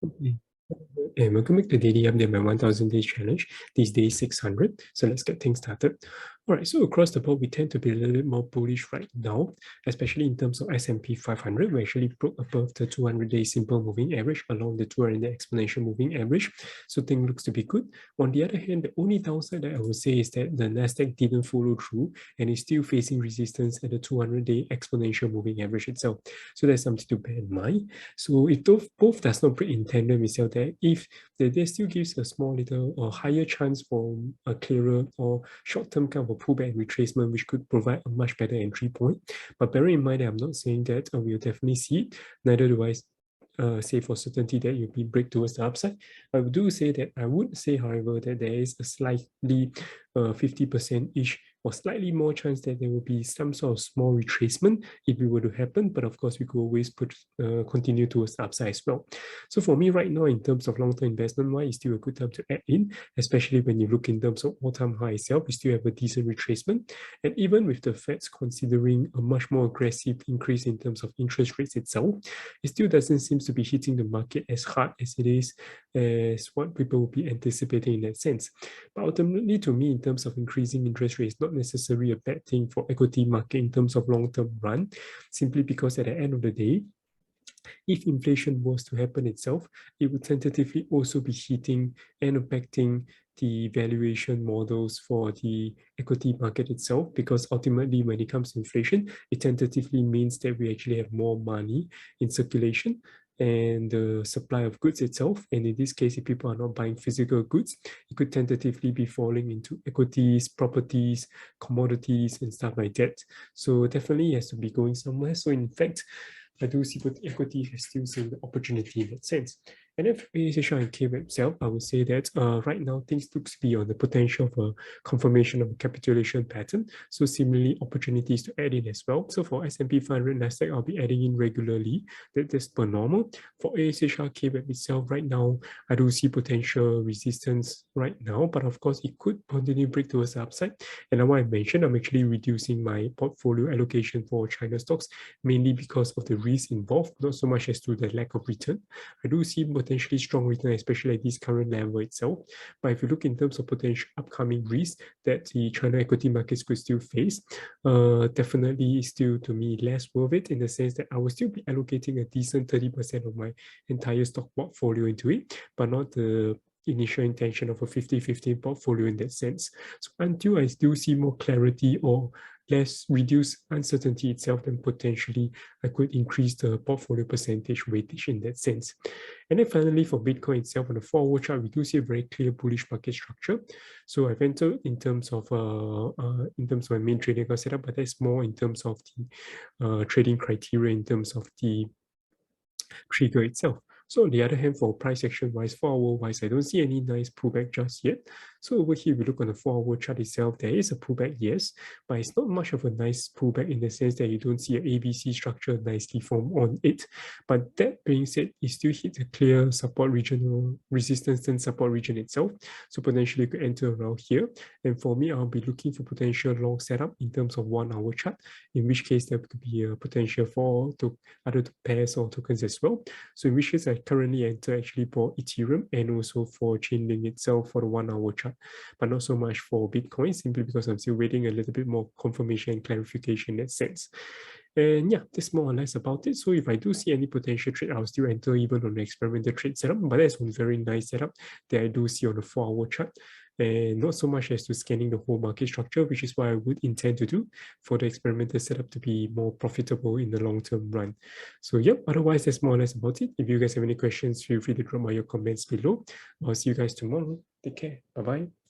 Okay. And welcome back to Daily Update, my 1000 Days Challenge. These days 600. So let's get things started. All right, so across the board, we tend to be a little bit more bullish right now, especially in terms of S&P 500. We actually broke above the 200-day simple moving average along the 200-day exponential moving average. So things looks to be good. On the other hand, the only downside that I would say is that the Nasdaq didn't follow through and is still facing resistance at the 200-day exponential moving average itself. So that's something to bear in mind. So if both does not break in tandem itself, that if there still gives a small little or higher chance for a clearer or short-term kind of a pullback and retracement, which could provide a much better entry point. But bearing in mind that I'm not saying that we'll definitely see it, neither do I say for certainty that you'll be break towards the upside. I do say that I would say, however, that there is a slightly 50%-ish or slightly more chance that there will be some sort of small retracement if it were to happen. But of course, we could always continue towards the upside as well. So for me right now, in terms of long-term investment, why is still a good time to add in, especially when you look in terms of all-time high itself, we still have a decent retracement. And even with the Feds considering a much more aggressive increase in terms of interest rates itself, it still doesn't seem to be hitting the market as hard as it is as what people will be anticipating in that sense. But ultimately, to me, in terms of increasing interest rates, not necessarily a bad thing for equity market in terms of long-term run, simply because at the end of the day, if inflation was to happen itself, it would tentatively also be hitting and affecting the valuation models for the equity market itself, because ultimately when it comes to inflation, it tentatively means that we actually have more money in circulation and the supply of goods itself. And in this case, if people are not buying physical goods, it could tentatively be falling into equities, properties, commodities, and stuff like that. So definitely it has to be going somewhere. So in fact, I do see that equity has still seen the opportunity in that sense. And if ASH and KWeb itself, I would say that right now things looks to be on the potential of a confirmation of a capitulation pattern. So similarly, opportunities to add in as well. So for S&P 500 Nasdaq, I'll be adding in regularly. That's per normal. For ASHR KWeb itself, right now, I do see potential resistance right now, but of course, it could continue break towards the upside. And like what I mentioned, I'm actually reducing my portfolio allocation for China stocks, mainly because of the risk involved, not so much as to the lack of return. I do see potentially strong return, especially at this current level itself. But if you look in terms of potential upcoming risks that the China equity markets could still face, definitely still to me less worth it, in the sense that I will still be allocating a decent 30% of my entire stock portfolio into it, but not the initial intention of a 50-50 portfolio in that sense. So until I still see more clarity or less reduced uncertainty itself, then potentially I could increase the portfolio percentage weightage in that sense. And then finally, for Bitcoin itself, on the 4-hour chart, we do see a very clear bullish market structure. So I've entered in terms of my main trading account setup, but that's more in terms of the trading criteria, in terms of the trigger itself. So on the other hand, for price action wise, 4-hour wise, I don't see any nice pullback just yet. So over here, we look on the 4-hour chart itself, there is a pullback, yes, but it's not much of a nice pullback in the sense that you don't see an ABC structure nicely formed on it. But that being said, it still hits a clear support region or resistance and support region itself. So potentially you could enter around here. And for me, I'll be looking for potential long setup in terms of 1-hour chart, in which case there could be a potential for other pairs or tokens as well. So in which case I currently enter actually for Ethereum and also for Chainlink itself for the 1-hour chart, but not so much for Bitcoin, simply because I'm still waiting a little bit more confirmation and clarification in that sense. And yeah, that's more or less about it. So if I do see any potential trade, I'll still enter even on the experimental trade setup, but that's one very nice setup that I do see on the 4-hour chart, and not so much as to scanning the whole market structure, which is what I would intend to do for the experimental setup to be more profitable in the long-term run. So yep, otherwise that's more or less about it. If you guys have any questions, feel free to drop my your comments below. I'll see you guys tomorrow. Take care. Bye-bye.